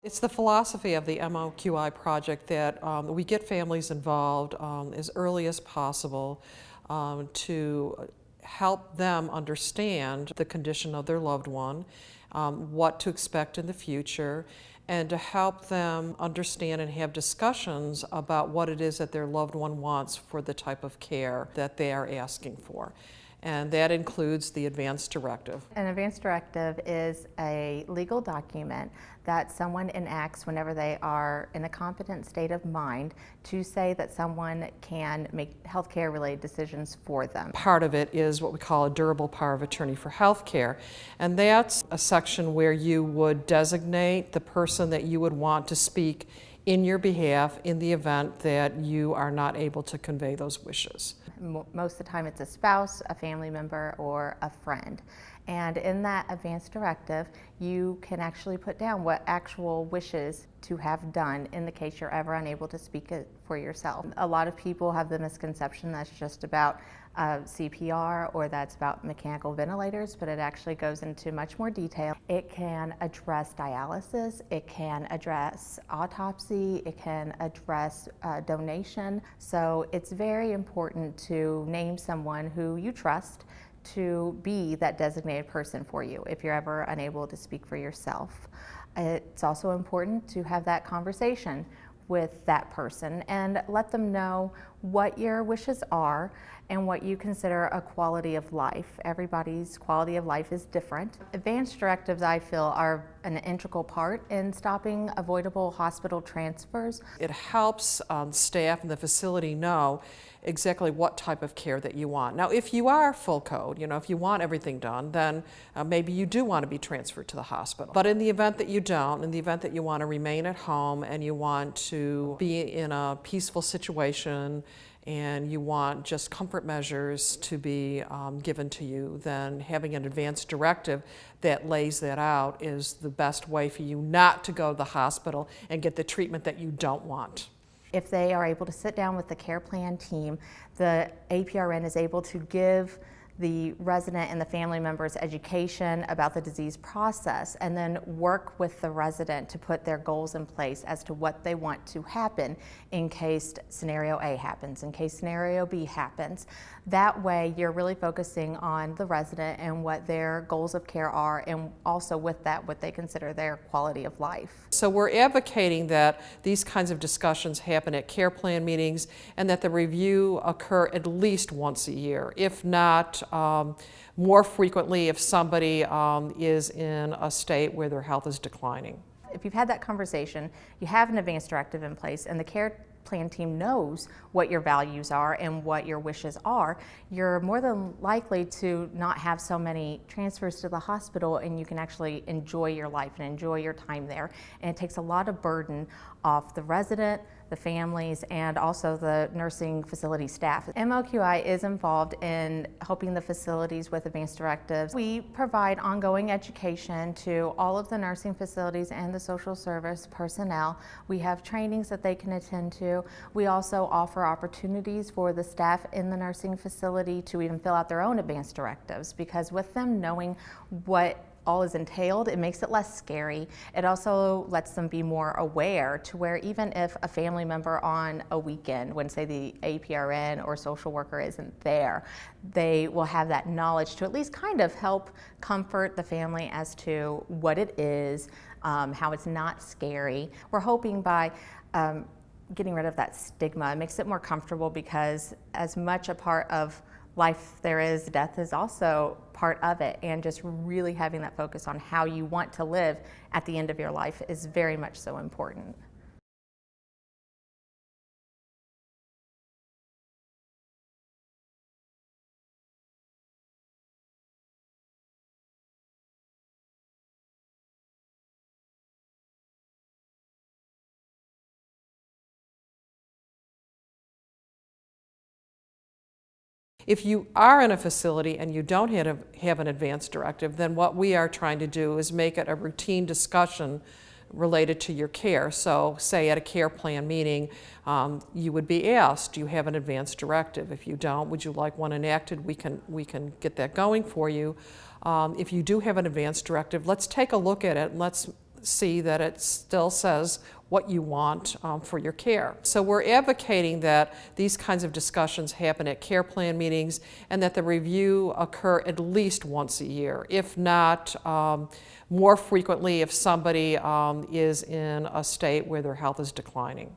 It's the philosophy of the MOQI project that we get families involved as early as possible to help them understand the condition of their loved one, what to expect in the future, and to help them understand and have discussions about what it is that their loved one wants for the type of care that they are asking for. And that includes the advance directive. An advance directive is a legal document that someone enacts whenever they are in a competent state of mind to say that someone can make healthcare related decisions for them. Part of it is what we call a durable power of attorney for healthcare, and that's a section where you would designate the person that you would want to speak in your behalf in the event that you are not able to convey those wishes. Most of the time it's a spouse, a family member, or a friend. And in that advance directive, you can actually put down what actual wishes to have done in the case you're ever unable to speak it for yourself. A lot of people have the misconception that's just about CPR or that's about mechanical ventilators, but it actually goes into much more detail. It can address dialysis, it can address autopsy, it can address donation. So it's very important to name someone who you trust to be that designated person for you if you're ever unable to speak for yourself. It's also important to have that conversation with that person and let them know what your wishes are and what you consider a quality of life. Everybody's quality of life is different. Advance directives, I feel, are an integral part in stopping avoidable hospital transfers. It helps staff in the facility know exactly what type of care that you want. Now, if you are full code, if you want everything done, then maybe you do want to be transferred to the hospital. But in the event that you don't, in the event that you want to remain at home and you want to be in a peaceful situation and you want just comfort measures to be given to you, then having an advance directive that lays that out is the best way for you not to go to the hospital and get the treatment that you don't want. If they are able to sit down with the care plan team, the APRN is able to give the resident and the family members education about the disease process and then work with the resident to put their goals in place as to what they want to happen in case scenario A happens, in case scenario B happens. That way you're really focusing on the resident and what their goals of care are, and also with that what they consider their quality of life. So we're advocating that these kinds of discussions happen at care plan meetings and that the review occur at least once a year, if not more frequently if somebody is in a state where their health is declining. If you've had that conversation, you have an advance directive in place, and the care plan team knows what your values are and what your wishes are, you're more than likely to not have so many transfers to the hospital, and you can actually enjoy your life and enjoy your time there. And it takes a lot of burden off the resident, the families, and also the nursing facility staff. MOQI is involved in helping the facilities with advance directives. We provide ongoing education to all of the nursing facilities and the social service personnel. We have trainings that they can attend to. We also offer opportunities for the staff in the nursing facility to even fill out their own advance directives, because with them knowing what all is entailed, it makes it less scary. It also lets them be more aware to where even if a family member on a weekend, when say the APRN or social worker isn't there, they will have that knowledge to at least kind of help comfort the family as to what it is, how it's not scary. We're hoping by getting rid of that stigma, it makes it more comfortable, because as much a part of life there is, death is also part of it, and just really having that focus on how you want to live at the end of your life is very much so important. If you are in a facility and you don't have an advance directive, then what we are trying to do is make it a routine discussion related to your care. So say at a care plan meeting, you would be asked, do you have an advance directive? If you don't, would you like one enacted? We can get that going for you. If you do have an advance directive, let's take a look at it and let's see that it still says what you want for your care. So we're advocating that these kinds of discussions happen at care plan meetings and that the review occur at least once a year, if not more frequently if somebody is in a state where their health is declining.